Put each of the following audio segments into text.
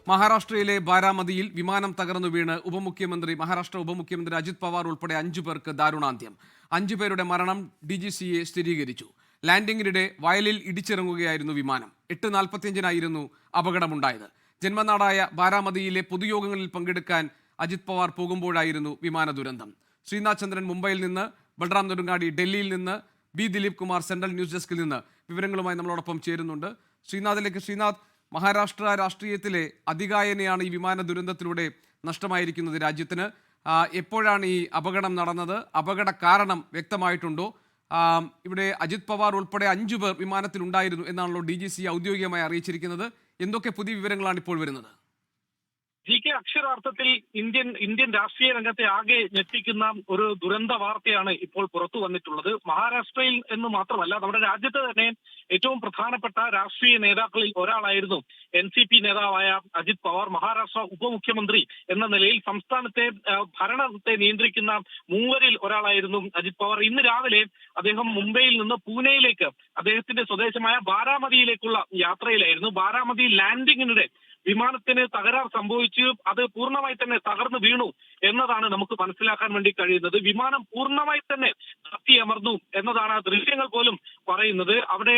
മഹാരാഷ്ട്രയിലെ ബാരാമതിയിൽ വിമാനം തകർന്നു വീണ് മഹാരാഷ്ട്ര ഉപമുഖ്യമന്ത്രി അജിത് പവാർ ഉൾപ്പെടെ 5 പേർക്ക് ദാരുണാന്ത്യം. 5 പേരുടെ മരണം DGCA സ്ഥിരീകരിച്ചു. ലാൻഡിംഗിനിടെ വയലിൽ ഇടിച്ചിറങ്ങുകയായിരുന്നു വിമാനം. 8:45-നായിരുന്നു അപകടമുണ്ടായത്. ജന്മനാടായ ബാരാമതിയിലെ പൊതുയോഗങ്ങളിൽ പങ്കെടുക്കാൻ അജിത് പവാർ പോകുമ്പോഴായിരുന്നു വിമാന ദുരന്തം. ശ്രീനാഥ് ചന്ദ്രൻ മുംബൈയിൽ നിന്ന്, ബൽറാം നെടുങ്ങാടി ഡൽഹിയിൽ നിന്ന്, B Dileep Kumar central news ഡെസ്കിൽ നിന്ന് വിവരങ്ങളുമായി നമ്മളോടൊപ്പം ചേരുന്നുണ്ട്. ശ്രീനാഥ്, മഹാരാഷ്ട്ര രാഷ്ട്രീയത്തിലെ അതികായനെയാണ് ഈ വിമാന ദുരന്തത്തിലൂടെ നഷ്ടമായിരിക്കുന്നത് രാജ്യത്തിന്. എപ്പോഴാണ് ഈ അപകടം നടന്നത്? അപകട കാരണം വ്യക്തമായിട്ടുണ്ടോ? ഇവിടെ അജിത് പവാർ ഉൾപ്പെടെ 5 പേർ വിമാനത്തിലുണ്ടായിരുന്നു എന്നാണല്ലോ DGCA ഔദ്യോഗികമായി അറിയിച്ചിരിക്കുന്നത്. എന്തൊക്കെ പുതിയ വിവരങ്ങളാണ് ഇപ്പോൾ വരുന്നത്? GK, അക്ഷരാർത്ഥത്തിൽ ഇന്ത്യൻ രാഷ്ട്രീയ രംഗത്തെ ആകെ ഞെട്ടിക്കുന്ന ഒരു ദുരന്ത വാർത്തയാണ് ഇപ്പോൾ പുറത്തു വന്നിട്ടുള്ളത്. മഹാരാഷ്ട്രയിൽ എന്ന് മാത്രമല്ല, നമ്മുടെ രാജ്യത്ത് തന്നെ ഏറ്റവും പ്രധാനപ്പെട്ട രാഷ്ട്രീയ നേതാക്കളിൽ ഒരാളായിരുന്നു NCP നേതാവായ അജിത് പവാർ. മഹാരാഷ്ട്ര ഉപമുഖ്യമന്ത്രി എന്ന നിലയിൽ സംസ്ഥാനത്തെ ഭരണത്തെ നിയന്ത്രിക്കുന്ന മൂവരിൽ ഒരാളായിരുന്നു അജിത് പവാർ. ഇന്ന് രാവിലെ അദ്ദേഹം മുംബൈയിൽ നിന്ന് പൂനെയിലേക്ക് അദ്ദേഹത്തിന്റെ സ്വദേശമായ ബാരാമതിയിലേക്കുള്ള യാത്രയിലായിരുന്നു. ബാരാമതി ലാൻഡിങ്ങിനിടെ വിമാനത്തിന് തകരാർ സംഭവിച്ച് അത് പൂർണ്ണമായി തന്നെ തകർന്നു വീണു എന്നതാണ് നമുക്ക് മനസ്സിലാക്കാൻ വേണ്ടി കഴിയുന്നത്. വിമാനം പൂർണ്ണമായി തന്നെ കത്തിയമർന്നു എന്നതാണ് ദൃശ്യങ്ങൾ പോലും പറയുന്നത്. അവിടെ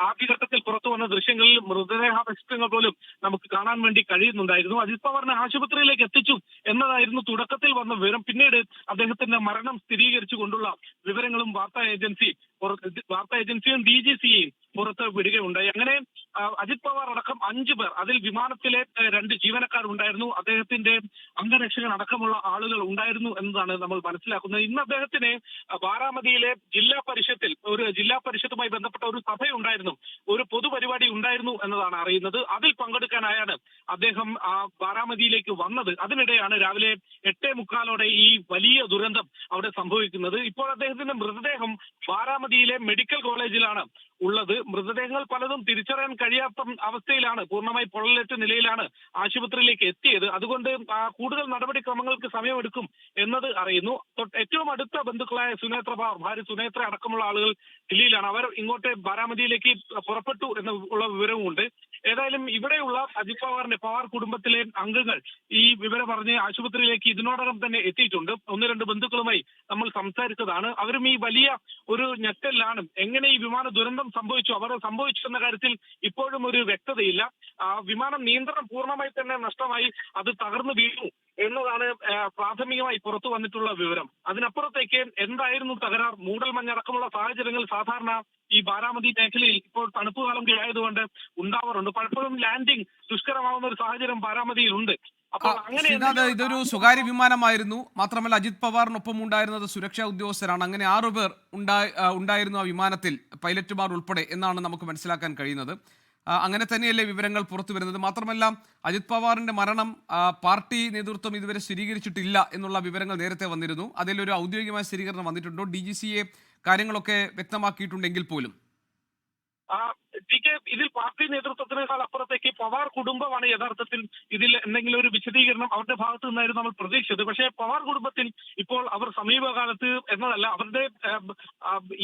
ആദ്യഘട്ടത്തിൽ പുറത്തു വന്ന ദൃശ്യങ്ങളിൽ മൃതദേഹാവശിഷ്ടങ്ങൾ പോലും നമുക്ക് കാണാൻ വേണ്ടി കഴിയുന്നുണ്ടായിരുന്നു. അജിത് പവാറിനെ ആശുപത്രിയിലേക്ക് എത്തിച്ചു എന്നതായിരുന്നു തുടക്കത്തിൽ വന്ന വിവരം. പിന്നീട് അദ്ദേഹത്തിന്റെ മരണം സ്ഥിരീകരിച്ചുകൊണ്ടുള്ള വിവരങ്ങളും വാർത്താ ഏജൻസിയും DGCAയും പുറത്ത് വിടുകയുണ്ടായി. അങ്ങനെ അജിത് പവാർ അടക്കം 5 പേർ, അതിൽ വിമാനത്തിലെ 2 ജീവനക്കാരുണ്ടായിരുന്നു, അദ്ദേഹത്തിന്റെ അംഗരക്ഷകൻ അടക്കമുള്ള ആളുകൾ ഉണ്ടായിരുന്നു എന്നതാണ് നമ്മൾ മനസ്സിലാക്കുന്നത്. ഇന്ന് അദ്ദേഹത്തിന് ബാരാമതിയിലെ ജില്ലാ പരിഷത്തുമായി ബന്ധപ്പെട്ട ഒരു സഭയുണ്ടായിരുന്നു, ഒരു പൊതുപരിപാടി ഉണ്ടായിരുന്നു എന്നതാണ് അറിയുന്നത്. അതിൽ പങ്കെടുക്കാനായാണ് അദ്ദേഹം ബാരാമതിയിലേക്ക് വന്നത്. അതിനിടെയാണ് രാവിലെ 8:45 ഈ വലിയ ദുരന്തം അവിടെ സംഭവിക്കുന്നത്. ഇപ്പോൾ അദ്ദേഹത്തിന്റെ മൃതദേഹം ബാരാമതിയിലെ മെഡിക്കൽ കോളേജിലാണ് ഉള്ളത്. മൃതദേഹങ്ങൾ പലതും തിരിച്ചറിയാൻ കഴിയാത്ത അവസ്ഥയിലാണ്, പൂർണ്ണമായി പൊള്ളലേറ്റ നിലയിലാണ് ആശുപത്രിയിലേക്ക് എത്തിയത്. അതുകൊണ്ട് കൂടുതൽ നടപടിക്രമങ്ങൾക്ക് സമയമെടുക്കും എന്നത് അറിയുന്നു. ഏറ്റവും അടുത്ത ബന്ധുക്കളായ ഭാര്യ സുനേത്ര അടക്കമുള്ള ആളുകൾ ദില്ലിയിലാണ്. അവർ ഇങ്ങോട്ട് ബാരാമതിയിലേക്ക് പുറപ്പെട്ടു എന്നുള്ള വിവരവുമുണ്ട്. ഏതായാലും ഇവിടെയുള്ള അജിത് പവാർ കുടുംബത്തിലെ അംഗങ്ങൾ ഈ വിവരം പറഞ്ഞ് ആശുപത്രിയിലേക്ക് ഇതിനോടകം തന്നെ എത്തിയിട്ടുണ്ട്. 1-2 ബന്ധുക്കളുമായി നമ്മൾ സംസാരിച്ചതാണ്. അവരും ഈ വലിയ ഒരു ഞെട്ടലിലാണ്. എങ്ങനെ ഈ വിമാന ദുരന്തം സംഭവിച്ചു എന്ന കാര്യത്തിൽ ഇപ്പോഴും ഒരു വ്യക്തതയില്ല. വിമാനം നിയന്ത്രണം പൂർണ്ണമായി തന്നെ നഷ്ടമായി, അത് തകർന്നു വീണു എന്നതാണ് പ്രാഥമികമായി പുറത്തു വന്നിട്ടുള്ള വിവരം. അതിനപ്പുറത്തേക്ക് എന്തായിരുന്നു തകരാർ? മൂടൽമഞ്ഞടക്കമുള്ള സാഹചര്യങ്ങൾ സാധാരണ ഈ ബാരാമതി മേഖലയിൽ ഇപ്പോൾ തണുപ്പ് കാലം ആയതുകൊണ്ട് ഉണ്ടാവാറുണ്ട്. പലപ്പോഴും ലാൻഡിംഗ് ദുഷ്കരമാവുന്ന ഒരു സാഹചര്യം ബാരാമതിയിൽ ഉണ്ട്. ഇതൊരു സ്വകാര്യ വിമാനമായിരുന്നു. മാത്രമല്ല അജിത് പവാറിനൊപ്പം ഉണ്ടായിരുന്നത് സുരക്ഷാ ഉദ്യോഗസ്ഥരാണ്. അങ്ങനെ 6 പേർ ഉണ്ടായിരുന്നു ആ വിമാനത്തിൽ, പൈലറ്റുമാർ ഉൾപ്പെടെ എന്നാണ് നമുക്ക് മനസ്സിലാക്കാൻ കഴിയുന്നത്. അങ്ങനെ തന്നെയല്ലേ വിവരങ്ങൾ പുറത്തു വരുന്നത്? മാത്രമല്ല അജിത് പവാറിന്റെ മരണം പാർട്ടി നേതൃത്വം ഇതുവരെ സ്ഥിരീകരിച്ചിട്ടില്ല എന്നുള്ള വിവരങ്ങൾ നേരത്തെ വന്നിരുന്നു. അതിലൊരു ഔദ്യോഗികമായ സ്ഥിരീകരണം വന്നിട്ടുണ്ടോ? DGCA കാര്യങ്ങളൊക്കെ വ്യക്തമാക്കിയിട്ടുണ്ടെങ്കിൽ പോലും ഇതിൽ പാർട്ടി നേതൃത്വത്തിനേക്കാൾ അപ്പുറത്തേക്ക് പവാർ കുടുംബമാണ് യഥാർത്ഥത്തിൽ ഇതിൽ എന്തെങ്കിലും ഒരു വിശദീകരണം അവരുടെ ഭാഗത്തു നിന്നായിരുന്നു നമ്മൾ പ്രതീക്ഷിച്ചത്. പക്ഷേ പവാർ കുടുംബത്തിൽ ഇപ്പോൾ അവർ സമീപകാലത്ത് എന്നതല്ല, അവരുടെ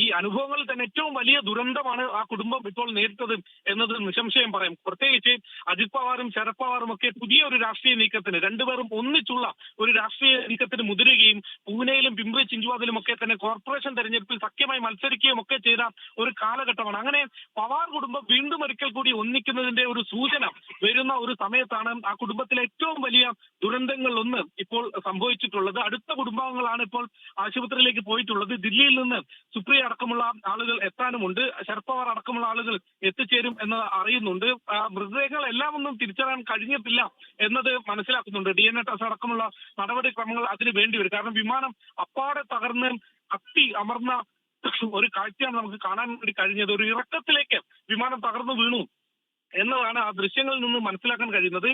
ഈ അനുഭവങ്ങളിൽ തന്നെ ഏറ്റവും വലിയ ദുരന്തമാണ് ആ കുടുംബം ഇപ്പോൾ നേരിട്ടത് എന്നത് നിസ്സംശയം പറയാം. പ്രത്യേകിച്ച് അജിത് പവാറും ശരത് പവാറും ഒക്കെ പുതിയ ഒരു രാഷ്ട്രീയ നീക്കത്തിന്, രണ്ടുപേരും ഒന്നിച്ചുള്ള ഒരു രാഷ്ട്രീയ നീക്കത്തിന് മുതിരുകയും പൂനെയിലും പിംപ്രി ചിഞ്ചുവാദിലും ഒക്കെ തന്നെ കോർപ്പറേഷൻ തെരഞ്ഞെടുപ്പിൽ സഖ്യമായി മത്സരിക്കുകയും ഒക്കെ ചെയ്ത ഒരു കാലഘട്ടമാണ്. അങ്ങനെ പവാർ കുടുംബം വീണ്ടും ഒരിക്കൽ കൂടി ഒന്നിക്കുന്നതിന്റെ ഒരു സൂചന വരുന്ന ഒരു സമയത്താണ് ആ കുടുംബത്തിലെ ഏറ്റവും വലിയ ദുരന്തങ്ങളിലൊന്ന് ഇപ്പോൾ സംഭവിച്ചിട്ടുള്ളത്. അടുത്ത കുടുംബാംഗങ്ങളാണ് ഇപ്പോൾ ആശുപത്രിയിലേക്ക് പോയിട്ടുള്ളത്. ദില്ലിയിൽ നിന്ന് സുപ്രിയ അടക്കമുള്ള ആളുകൾ എത്താനുമുണ്ട്, ശരത് പവാർ അടക്കമുള്ള ആളുകൾ എത്തിച്ചേരും എന്ന് അറിയുന്നുണ്ട്. മൃതദേഹങ്ങൾ എല്ലാം ഒന്നും തിരിച്ചറിയാൻ കഴിഞ്ഞിട്ടില്ല എന്നത് മനസ്സിലാക്കുന്നുണ്ട്. DNA ടെസ്റ്റ് അടക്കമുള്ള നടപടിക്രമങ്ങൾ അതിന് വേണ്ടിവരും. കാരണം വിമാനം അപ്പാടെ തകർന്ന് കത്തി അമർന്ന ഒരു കാഴ്ചയാണ് നമുക്ക് കാണാൻ വേണ്ടി കഴിഞ്ഞത്. ഒരു ഇറക്കത്തിലേക്ക് വിമാനം തകർന്നു വീണു എന്നതാണ് ആ ദൃശ്യങ്ങളിൽ നിന്ന് മനസ്സിലാക്കാൻ കഴിയുന്നത്.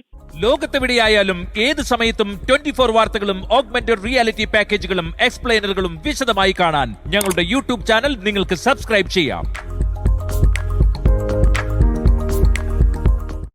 ലോകത്തെവിടെയായാലും ഏത് സമയത്തും 24 വാർത്തകളും ഓഗ്മെന്റഡ് റിയാലിറ്റി പാക്കേജുകളും എക്സ്പ്ലെയിനറുകളും വിശദമായി കാണാൻ ഞങ്ങളുടെ YouTube ചാനൽ നിങ്ങൾക്ക് സബ്സ്ക്രൈബ് ചെയ്യാം.